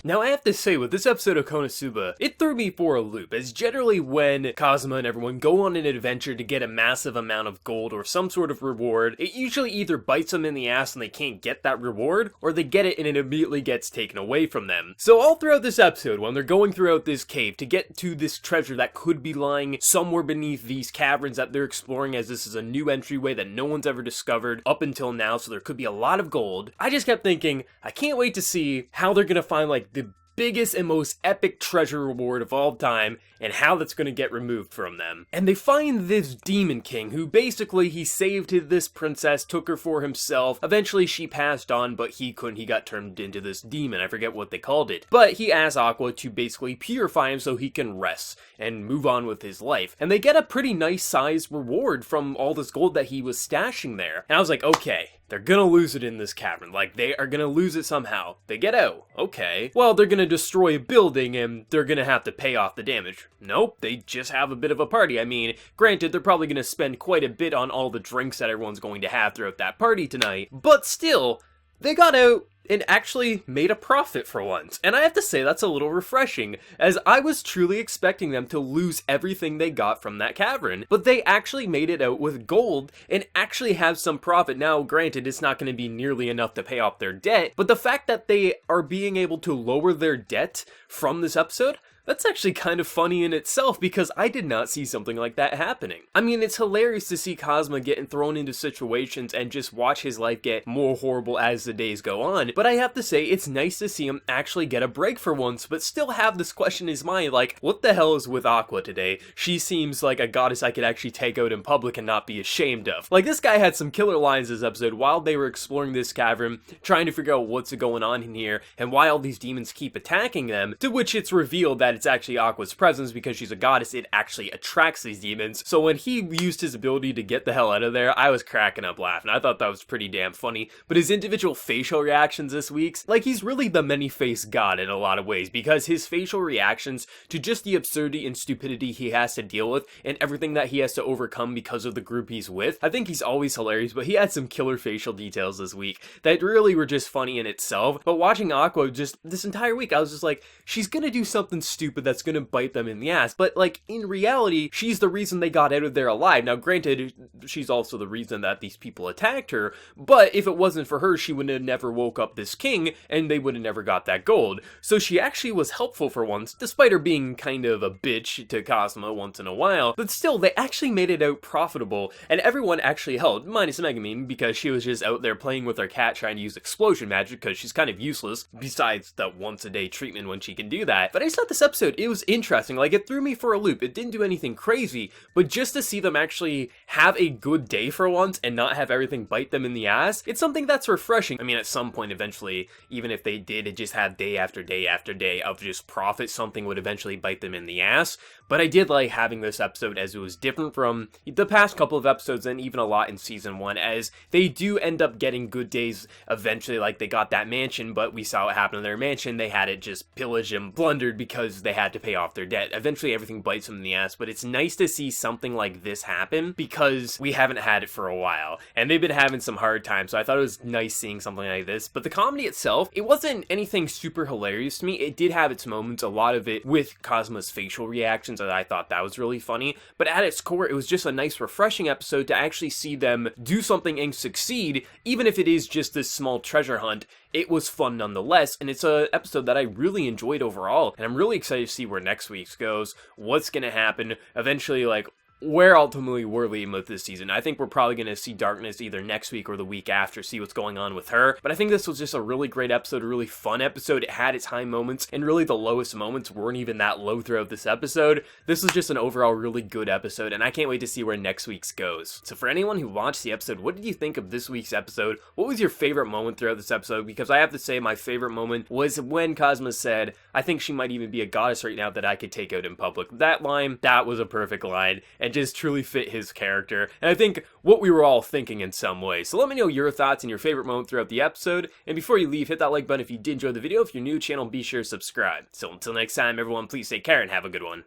Now I have to say, with this episode of KonoSuba, it threw me for a loop, as generally when Kazuma and everyone go on an adventure to get a massive amount of gold or some sort of reward, it usually either bites them in the ass and they can't get that reward, or they get it and it immediately gets taken away from them. So all throughout this episode, when they're going throughout this cave to get to this treasure that could be lying somewhere beneath these caverns that they're exploring, as this is a new entryway that no one's ever discovered up until now, so there could be a lot of gold, I just kept thinking, I can't wait to see how they're gonna find like the biggest and most epic treasure reward of all time, and how that's going to get removed from them. And they find this demon king, who basically he saved this princess, took her for himself. Eventually she passed on, but he couldn't, he got turned into this demon, I forget what they called it. But he asked Aqua to basically purify him so he can rest and move on with his life. And they get a pretty nice sized reward from all this gold that he was stashing there. And I was like, okay, they're gonna lose it in this cavern. Like, they are gonna lose it somehow. They get out. Okay. Well, they're gonna destroy a building and they're gonna have to pay off the damage. Nope, they just have a bit of a party. I mean, granted, they're probably gonna spend quite a bit on all the drinks that everyone's going to have throughout that party tonight. But still, they got out and actually made a profit for once. And I have to say, that's a little refreshing, as I was truly expecting them to lose everything they got from that cavern. But they actually made it out with gold and actually have some profit. Now, granted, it's not going to be nearly enough to pay off their debt, but the fact that they are being able to lower their debt from this episode, that's actually kind of funny in itself, because I did not see something like that happening. I mean, it's hilarious to see Kazuma getting thrown into situations and just watch his life get more horrible as the days go on, but I have to say, it's nice to see him actually get a break for once, but still have this question in his mind, like, what the hell is with Aqua today? She seems like a goddess I could actually take out in public and not be ashamed of. Like, this guy had some killer lines this episode while they were exploring this cavern, trying to figure out what's going on in here, and why all these demons keep attacking them, to which it's revealed that it's actually Aqua's presence. Because she's a goddess, it actually attracts these demons. So when he used his ability to get the hell out of there, I was cracking up laughing. I thought that was pretty damn funny. But his individual facial reactions this week, like, he's really the many-faced god in a lot of ways, because his facial reactions to just the absurdity and stupidity he has to deal with and everything that he has to overcome because of the group he's with, I think he's always hilarious. But he had some killer facial details this week that really were just funny in itself. But watching Aqua just this entire week, I was just like, she's gonna do something stupid that's gonna bite them in the ass, but like, in reality, she's the reason they got out of there alive. Now granted, she's also the reason that these people attacked her, but if it wasn't for her, she would have never woke up this king, and they would have never got that gold. So she actually was helpful for once, despite her being kind of a bitch to Kazuma once in a while, but still, they actually made it out profitable, and everyone actually helped, minus Megumin, because she was just out there playing with her cat trying to use explosion magic, because she's kind of useless, besides the once-a-day treatment when she can do that. But I just thought this episode, it was interesting. Like, it threw me for a loop. It didn't do anything crazy, but just to see them actually have a good day for once and not have everything bite them in the ass, it's something that's refreshing. I mean, at some point, eventually, even if they did just have day after day after day of just profit, something would eventually bite them in the ass. But I did like having this episode, as it was different from the past couple of episodes and even a lot in season 1, as they do end up getting good days eventually. Like, they got that mansion, but we saw what happened to their mansion. They had it just pillaged and plundered because they had to pay off their debt. Eventually everything bites them in the ass, but it's nice to see something like this happen, because we haven't had it for a while, and they've been having some hard times, so I thought it was nice seeing something like this. But the comedy itself, it wasn't anything super hilarious to me. It did have its moments, a lot of it with Kazuma's facial reactions, and I thought that was really funny, but at its core, it was just a nice, refreshing episode to actually see them do something and succeed, even if it is just this small treasure hunt. It was fun nonetheless, and it's an episode that I really enjoyed overall, and I'm really excited to see where next week's goes, what's gonna happen, eventually, like, where ultimately we're leading with this season. I think we're probably going to see Darkness either next week or the week after, see what's going on with her. But I think this was just a really great episode, a really fun episode. It had its high moments, and really the lowest moments weren't even that low throughout this episode. This was just an overall really good episode, and I can't wait to see where next week's goes. So for anyone who watched the episode, what did you think of this week's episode? What was your favorite moment throughout this episode? Because I have to say, my favorite moment was when Kazuma said, I think she might even be a goddess right now that I could take out in public. That line, that was a perfect line, and just truly fit his character, and I think what we were all thinking in some way. So let me know your thoughts and your favorite moment throughout the episode, and before you leave, hit that like button if you did enjoy the video. If you're new to the channel, be sure to subscribe. So until next time, everyone, please take care and have a good one.